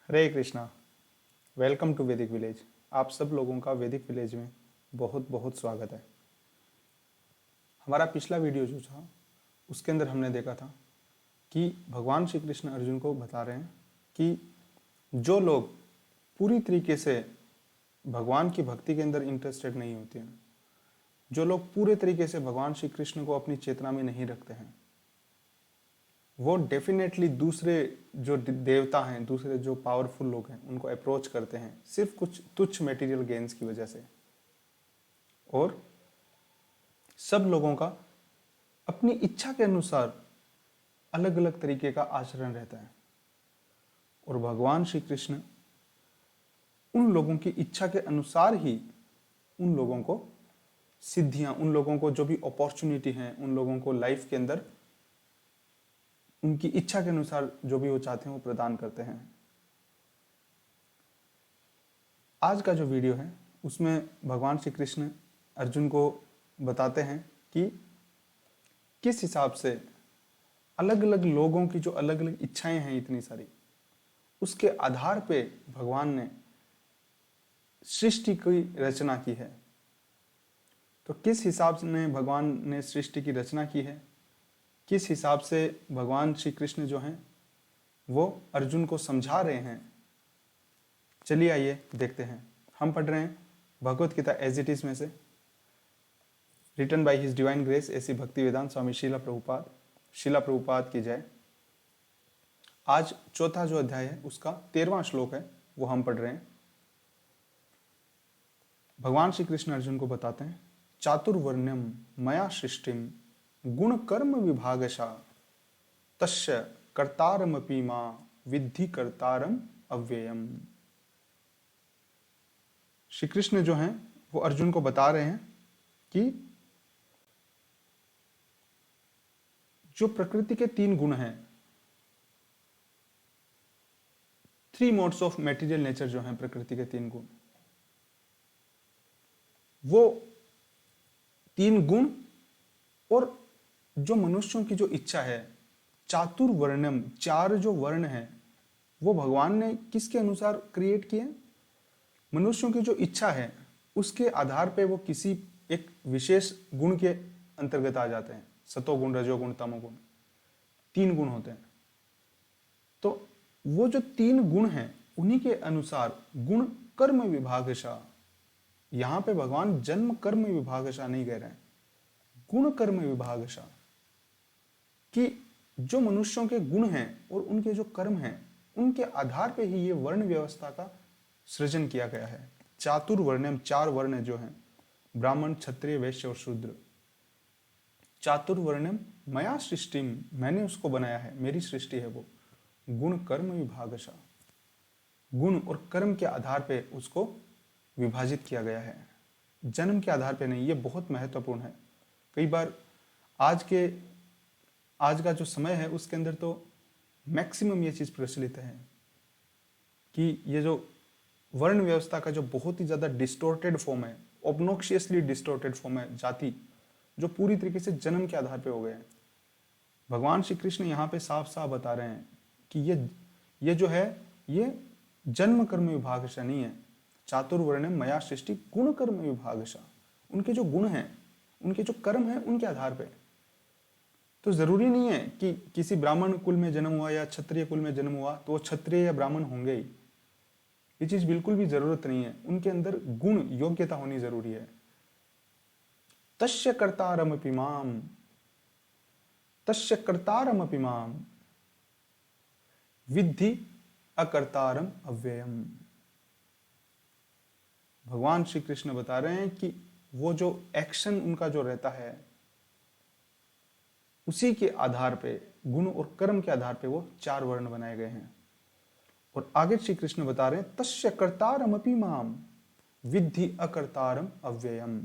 Hare Krishna. Welcome to Vedic village. आप सब लोगों का वैदिक विलेज में बहुत बहुत स्वागत है। हमारा पिछला वीडियो जो था उसके अंदर हमने देखा था कि भगवान श्री कृष्ण अर्जुन को बता रहे हैं कि जो लोग पूरी तरीके से भगवान की भक्ति के अंदर इंटरेस्टेड नहीं होते हैं, जो लोग पूरे तरीके से भगवान श्री कृष्ण को अपनी चेतना में नहीं रखते हैं, वो डेफिनेटली दूसरे जो देवता हैं, दूसरे जो पावरफुल लोग हैं, उनको अप्रोच करते हैं सिर्फ कुछ तुच्छ मटेरियल गेन्स की वजह से। और सब लोगों का अपनी इच्छा के अनुसार अलग अलग तरीके का आचरण रहता है, और भगवान श्री कृष्ण उन लोगों की इच्छा के अनुसार ही उन लोगों को सिद्धियां, उन लोगों को जो भी अपॉर्चुनिटी है, उन लोगों को लाइफ के अंदर उनकी इच्छा के अनुसार जो भी वो चाहते हैं वो प्रदान करते हैं। आज का जो वीडियो है उसमें भगवान श्री कृष्ण अर्जुन को बताते हैं कि किस हिसाब से अलग अलग लोगों की जो अलग अलग इच्छाएं हैं इतनी सारी, उसके आधार पे भगवान ने सृष्टि की रचना की है। तो किस हिसाब से भगवान ने सृष्टि की रचना की है, किस हिसाब से भगवान श्री कृष्ण जो हैं वो अर्जुन को समझा रहे हैं, चलिए आइए देखते हैं। हम पढ़ रहे हैं Bhagavad Gita as it is में से, written by his divine grace ऐसी भक्ति वेदांत स्वामी शीला प्रभुपाद की जय। आज चौथा जो अध्याय है उसका 13वां श्लोक है, वो हम पढ़ रहे हैं। भगवान श्री कृष्ण अर्जुन को बताते हैं, चातुर्वर्ण्यम मया सृष्टिम गुण कर्म विभागशा तस्य कर्तारमपि मां विद्धि कर्तारम अव्ययम। श्री कृष्ण जो हैं वो अर्जुन को बता रहे हैं कि जो प्रकृति के 3 गुण हैं, 3 मोड्स ऑफ मेटीरियल नेचर जो हैं, प्रकृति के 3 गुण, वो 3 गुण और जो मनुष्यों की जो इच्छा है, चातुर्वर्ण्यम, 4 जो वर्ण हैं, वो भगवान ने किसके अनुसार क्रिएट किए? मनुष्यों की जो इच्छा है उसके आधार पे वो किसी एक विशेष गुण के अंतर्गत आ जाते हैं। सतोगुण, रजोगुण, तमोगुण, 3 गुण होते हैं। तो वो जो 3 गुण हैं उन्हीं के अनुसार गुण कर्म विभागशा, यहां पे भगवान जन्म कर्म विभागशा नहीं कह रहे हैं, गुण कर्म विभागशा, कि जो मनुष्यों के गुण हैं और उनके जो कर्म हैं उनके आधार पे ही ये वर्ण व्यवस्था का सृजन किया गया है। चातुर्वर्ण्यम, 4 वर्ण जो हैं, ब्राह्मण, क्षत्रिय, वैश्य और शूद्र। चातुर्वर्ण्यम मया सृष्टिम, मैंने उसको बनाया है, मेरी सृष्टि है वो। गुण कर्म विभागशा, गुण और कर्म के आधार पे उसको विभाजित किया गया है, जन्म के आधार पे नहीं। ये बहुत महत्वपूर्ण है। कई बार आज का जो समय है उसके अंदर तो मैक्सिमम ये चीज प्रचलित है कि ये जो वर्ण व्यवस्था का जो बहुत ही ज्यादा डिस्टोर्टेड फॉर्म है, ऑब्नोक्शियसली डिस्टोर्टेड फॉर्म है, जाति, जो पूरी तरीके से जन्म के आधार पे हो गए हैं। भगवान श्री कृष्ण यहाँ पे साफ साफ बता रहे हैं कि ये जो है ये जन्म कर्म विभागशा नहीं है। चातुर्वर्ण मया सृष्टि गुण कर्म विभागशा, उनके जो गुण हैं, उनके जो कर्म हैं, उनके आधार पे। तो जरूरी नहीं है कि किसी ब्राह्मण कुल में जन्म हुआ या क्षत्रिय कुल में जन्म हुआ तो वो क्षत्रिय या ब्राह्मण होंगे ही। ये चीज बिल्कुल भी जरूरत नहीं है। उनके अंदर गुण, योग्यता होनी जरूरी है। तस्य कर्तारमपि माम, तस्य कर्तारमपि माम विद्धि अकर्तारम अव्ययम। भगवान श्री कृष्ण बता रहे हैं कि वो जो एक्शन उनका जो रहता है उसी के आधार पे, गुण और कर्म के आधार पे वो 4 वर्ण बनाए गए हैं। और आगे श्री कृष्ण बता रहे हैं, तस्य कर्तारमपि माम विद्धि अकर्तारम अव्ययम।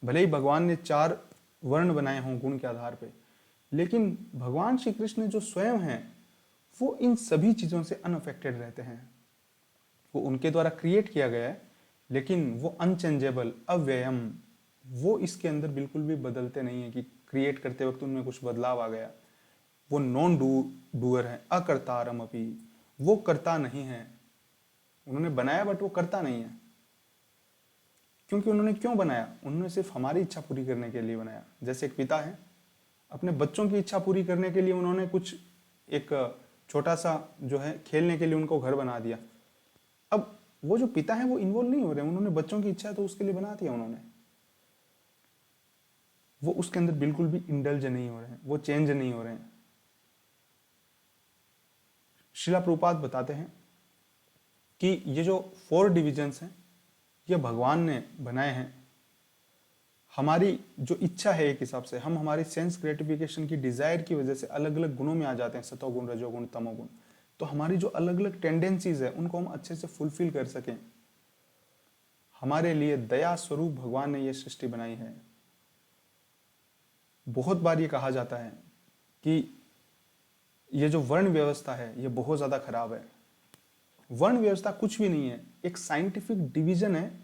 भले ही भगवान ने 4 वर्ण बनाए हों गुण के आधार पे, लेकिन भगवान श्री कृष्ण जो स्वयं हैं वो इन सभी चीजों से अनअफेक्टेड रहते हैं। वो उनके द्वारा क्रिएट किया गया है, लेकिन वो अनचेंजेबल, अव्ययम, वो इसके अंदर बिल्कुल भी बदलते नहीं है कि क्रिएट करते वक्त उनमें कुछ बदलाव आ गया। वो नॉन डूअर है, अकर्तारम अपि, वो करता नहीं है। उन्होंने बनाया बट वो करता नहीं है। क्योंकि उन्होंने क्यों बनाया? उन्होंने सिर्फ हमारी इच्छा पूरी करने के लिए बनाया। जैसे एक पिता है, अपने बच्चों की इच्छा पूरी करने के लिए उन्होंने कुछ एक छोटा सा जो है खेलने के लिए उनको घर बना दिया। अब वो जो पिता है वो इन्वॉल्व नहीं हो रहे, उन्होंने बच्चों की इच्छा तो उसके लिए बना दिया उन्होंने, वो उसके अंदर बिल्कुल भी इंडल्ज नहीं हो रहे हैं, वो चेंज नहीं हो रहे हैं। शिला प्रभुपाद बताते हैं कि ये जो 4 डिविजन्स हैं ये भगवान ने बनाए हैं। हमारी जो इच्छा है, एक हिसाब से हम हमारी सेंस ग्रेटिफिकेशन की डिजायर की वजह से अलग अलग गुणों में आ जाते हैं, सतोगुण, रजोगुण, तमोगुण। तो हमारी जो अलग अलग टेंडेंसीज है उनको हम अच्छे से फुलफिल कर सकें, हमारे लिए दया स्वरूप भगवान ने ये सृष्टि बनाई है। बहुत बार ये कहा जाता है कि ये जो वर्ण व्यवस्था है ये बहुत ज्यादा खराब है। वर्ण व्यवस्था कुछ भी नहीं है, एक साइंटिफिक डिवीजन है।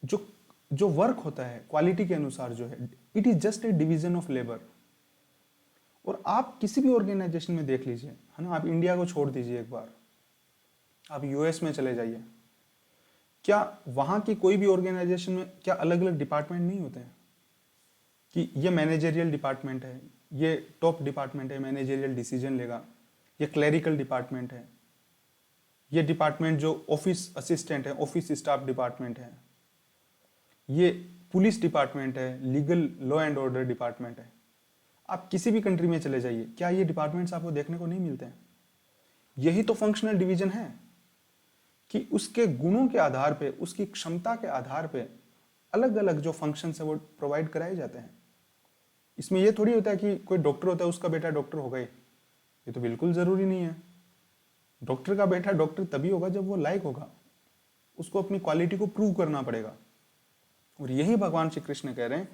जो जो वर्क होता है क्वालिटी के अनुसार जो है, it is just A division of labour. और आप किसी भी ऑर्गेनाइजेशन में देख लीजिए, है ना, आप इंडिया को छोड़ दीजिए, एक बार आप यूएस में चले जाइए, क्या वहां की कोई भी ऑर्गेनाइजेशन में क्या अलग अलग डिपार्टमेंट नहीं होते हैं कि ये मैनेजरियल डिपार्टमेंट है, ये टॉप डिपार्टमेंट है, मैनेजरियल डिसीजन लेगा, ये क्लरिकल डिपार्टमेंट है, ये डिपार्टमेंट जो ऑफिस असिस्टेंट है, ऑफिस स्टाफ डिपार्टमेंट है, ये पुलिस डिपार्टमेंट है, legal law and order department है। आप किसी भी कंट्री में चले जाइए, क्या ये डिपार्टमेंट्स आपको देखने को नहीं मिलते हैं? यही तो फंक्शनल डिवीजन है कि उसके गुणों के आधार पे, उसकी क्षमता के आधार पे अलग अलग जो फंक्शन है वो प्रोवाइड कराए जाते हैं। इसमें यह थोड़ी होता है कि कोई डॉक्टर होता है उसका बेटा डॉक्टर होगा ही, ये तो बिल्कुल जरूरी नहीं है। डॉक्टर का बेटा डॉक्टर तभी होगा जब वो लायक होगा, उसको अपनी क्वालिटी को प्रूव करना पड़ेगा। और यही भगवान श्री कृष्ण कह रहे हैं,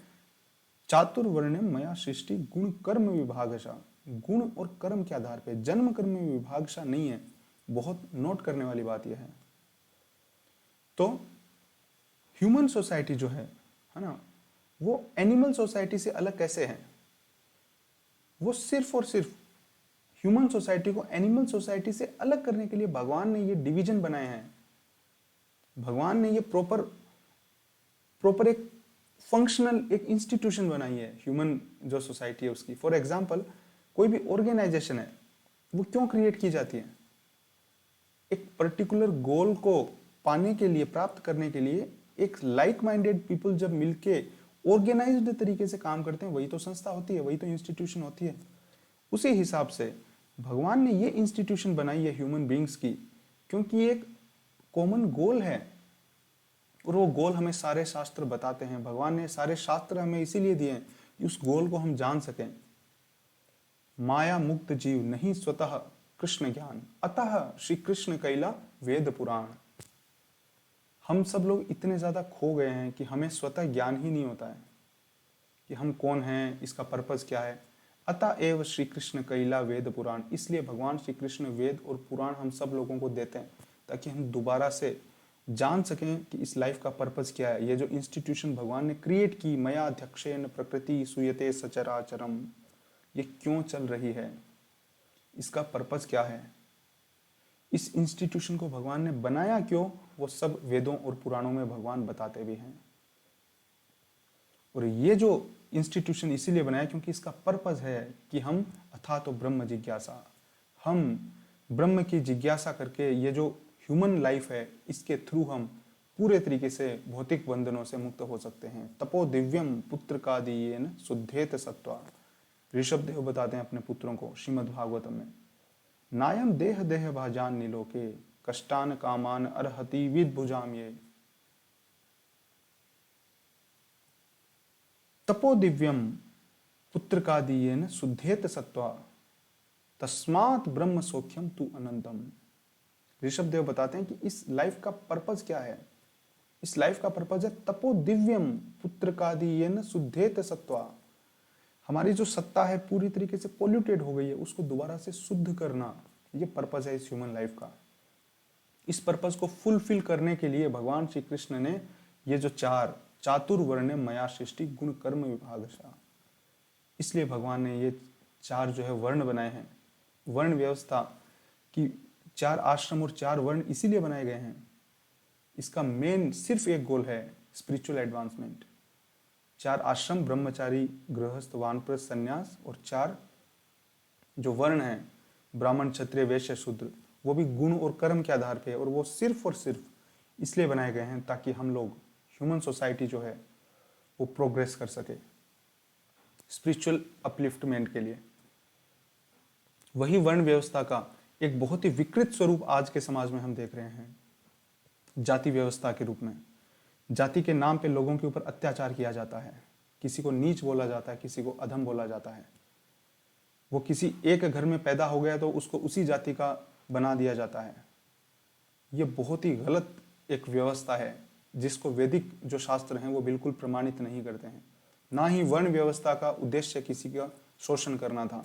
चातुर्वर्ण्यम मया सृष्टि गुण कर्म विभागशा। गुण और कर्म के आधार पे, जन्म कर्म में विभागशा नहीं है। बहुत नोट करने वाली बात यह है। तो ह्यूमन सोसाइटी जो है ना, वो एनिमल सोसाइटी से अलग कैसे है? वो सिर्फ और सिर्फ ह्यूमन सोसाइटी को एनिमल सोसाइटी से अलग करने के लिए भगवान ने ये डिवीजन बनाए हैं। भगवान ने ये प्रॉपर एक फंक्शनल एक इंस्टीट्यूशन बनाई है ह्यूमन जो सोसाइटी है उसकी। फॉर एग्जाम्पल, कोई भी ऑर्गेनाइजेशन है वो क्यों क्रिएट की जाती है? एक पर्टिकुलर गोल को पाने के लिए, प्राप्त करने के लिए एक लाइक माइंडेड पीपल जब मिलके ऑर्गेनाइज्ड तरीके से काम करते हैं, वही तो संस्था होती है, वही तो इंस्टीट्यूशन होती है। उसी हिसाब से भगवान ने ये इंस्टीट्यूशन बनाई है ह्यूमन बींग्स की, क्योंकि एक कॉमन गोल है। और वो गोल हमें सारे शास्त्र बताते हैं। भगवान ने सारे शास्त्र हमें इसीलिए दिए हैं कि उस गोल को हम जान सकें। माया मुक्त जीव नहीं स्वतः कृष्ण ज्ञान, अतः श्री कृष्ण कैला वेद पुराण। हम सब लोग इतने ज्यादा खो गए हैं कि हमें स्वतः ज्ञान ही नहीं होता है कि हम कौन हैं, इसका पर्पस क्या है। अतः एव श्री कृष्ण कैला वेद पुराण। इसलिए भगवान श्री कृष्ण वेद और पुराण हम सब लोगों को देते हैं ताकि हम दोबारा से जान सकें कि इस लाइफ का पर्पस क्या है। ये जो इंस्टीट्यूशन भगवान ने क्रिएट की, मया अध्यक्षेन प्रकृति सूयते सचराचरम, ये क्यों चल रही है, इसका पर्पस क्या है, इस इंस्टीट्यूशन को भगवान ने बनाया क्यों, वो सब वेदों और पुराणों में भगवान बताते भी हैं। और ये जो इंस्टीट्यूशन इसीलिए बनाया क्योंकि इसका पर्पस है कि हम अथा तो ब्रह्म जिज्ञासा, हम ब्रह्म की जिज्ञासा करके ये जो ह्यूमन लाइफ है इसके थ्रू हम पूरे तरीके से भौतिक बंधनों से मुक्त हो सकते हैं। तपो दिव्यम पुत्र का दियेन शुद्धेत सत्वा। ऋषभ देव बताते हैं अपने पुत्रों को श्रीमद् भागवतम में, नायम देह देह भाजान निलोके कष्टान कामान अर्हति विद भुजाम ये। तपो दिव्यम पुत्र का दियेन शुद्धेत सत्वा तस्मात् ब्रह्म सौख्यम तु अनंतम। ऋषभ देव बताते हैं कि इस लाइफ का पर्पस क्या है। इस लाइफ का पर्पस है तपो दिव्यम पुत्र का दियेन शुद्धेत सत्वा। हमारी जो सत्ता है पूरी तरीके से पोल्यूटेड हो गई है, उसको दोबारा से शुद्ध करना, ये पर्पस है इस ह्यूमन लाइफ का। इस पर्पस को फुलफिल करने के लिए भगवान श्री कृष्ण ने ये जो चातुर्वर्ण मया सृष्टि गुण कर्म विभागशा, इसलिए भगवान ने ये 4 जो है वर्ण बनाए हैं। वर्ण व्यवस्था कि 4 आश्रम और 4 वर्ण इसीलिए बनाए गए हैं। इसका मेन सिर्फ एक गोल है, स्पिरिचुअल एडवांसमेंट। 4 आश्रम, ब्रह्मचारी, गृहस्थ, वानप्रस्थ, संन्यास, और 4 जो वर्ण हैं, ब्राह्मण, क्षत्रिय, वैश्य, शूद्र, वो भी गुण और कर्म के आधार पे, और वो सिर्फ और सिर्फ इसलिए बनाए गए हैं ताकि हम लोग, ह्यूमन सोसाइटी जो है वो प्रोग्रेस कर सके स्पिरिचुअल अपलिफ्टमेंट के लिए। वही वर्ण व्यवस्था का एक बहुत ही विकृत स्वरूप आज के समाज में हम देख रहे हैं, जाति व्यवस्था के रूप में। जाति के नाम पे लोगों के ऊपर अत्याचार किया जाता है, किसी को नीच बोला जाता है, किसी को अधम बोला जाता है। वो किसी एक घर में पैदा हो गया तो उसको उसी जाति का बना दिया जाता है। ये बहुत ही गलत एक व्यवस्था है जिसको वैदिक जो शास्त्र हैं वो बिल्कुल प्रमाणित नहीं करते हैं। ना ही वर्ण व्यवस्था का उद्देश्य किसी का शोषण करना था।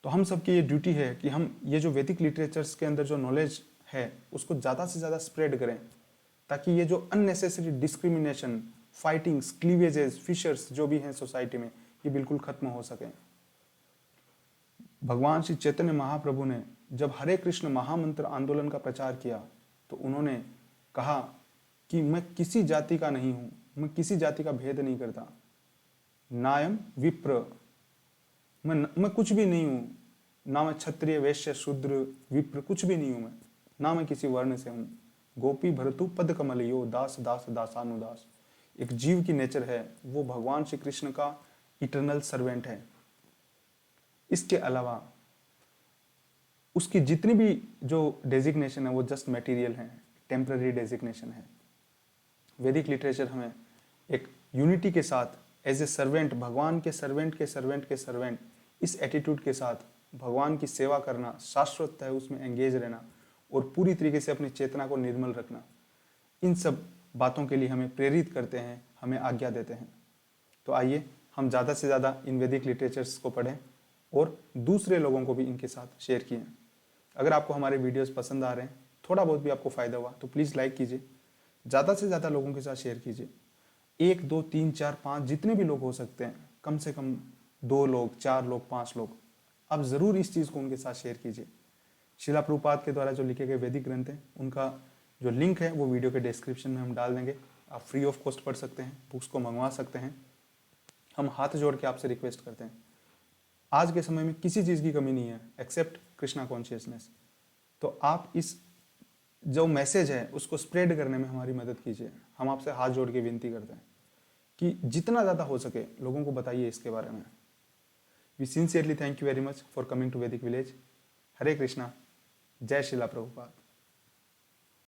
तो हम सबकी ये ड्यूटी है कि हम ये जो वैदिक लिटरेचर्स के अंदर जो नॉलेज है उसको ज़्यादा से ज़्यादा स्प्रेड करें, ताकि ये जो unnecessary discrimination, fightings, cleavages, fishers जो भी हैं सोसाइटी में, ये बिल्कुल खत्म हो सके। भगवान श्री चैतन्य महाप्रभु ने जब हरे कृष्ण महामंत्र आंदोलन का प्रचार किया तो उन्होंने कहा कि मैं किसी जाति का नहीं हूं, मैं किसी जाति का भेद नहीं करता। नायम विप्र, मैं कुछ भी नहीं हूं, ना मैं क्षत्रिय, वैश्य, शूद्र, विप्र कुछ भी नहीं हूं मैं, ना मैं किसी वर्ण से हूं। गोपी भरतु पद कमलियो, दास दास दासानुदास। एक जीव की नेचर है, वो भगवान श्री कृष्ण का इटर्नल सर्वेंट है। इसके अलावा उसकी जितनी भी जो डेजिग्नेशन है वो जस्ट मटेरियल है, टेम्पररी डेजिग्नेशन है। वैदिक लिटरेचर हमें एक यूनिटी के साथ, एज ए सर्वेंट, भगवान के सर्वेंट के सर्वेंट के सर्वेंट, इस एटीट्यूड के साथ भगवान की सेवा करना, शाश्वत है उसमें एंगेज रहना, और पूरी तरीके से अपनी चेतना को निर्मल रखना, इन सब बातों के लिए हमें प्रेरित करते हैं, हमें आज्ञा देते हैं। तो आइए हम ज़्यादा से ज़्यादा इन वैदिक लिटरेचर्स को पढ़ें और दूसरे लोगों को भी इनके साथ शेयर किए। अगर आपको हमारे वीडियोस पसंद आ रहे हैं, थोड़ा बहुत भी आपको फ़ायदा हुआ, तो प्लीज़ लाइक कीजिए, ज़्यादा से ज़्यादा लोगों के साथ शेयर कीजिए। 1, 2, 3, 4, 5 जितने भी लोग हो सकते हैं, कम से कम 2 लोग, 4 लोग, 5 लोग, आप ज़रूर इस चीज़ को उनके साथ शेयर कीजिए। शिला प्रभुपाद के द्वारा जो लिखे गए वैदिक ग्रंथ हैं, उनका जो लिंक है वो वीडियो के डिस्क्रिप्शन में हम डाल देंगे। आप फ्री ऑफ कॉस्ट पढ़ सकते हैं, बुक्स को मंगवा सकते हैं। हम हाथ जोड़ के आपसे रिक्वेस्ट करते हैं, आज के समय में किसी चीज़ की कमी नहीं है एक्सेप्ट कृष्णा कॉन्शियसनेस। तो आप इस जो मैसेज है उसको स्प्रेड करने में हमारी मदद कीजिए। हम आपसे हाथ जोड़ के विनती करते हैं कि जितना ज़्यादा हो सके लोगों को बताइए इसके बारे में। We sincerely thank you very much for coming to Vedic village. Hare Krishna, जय शिला प्रभुपाद।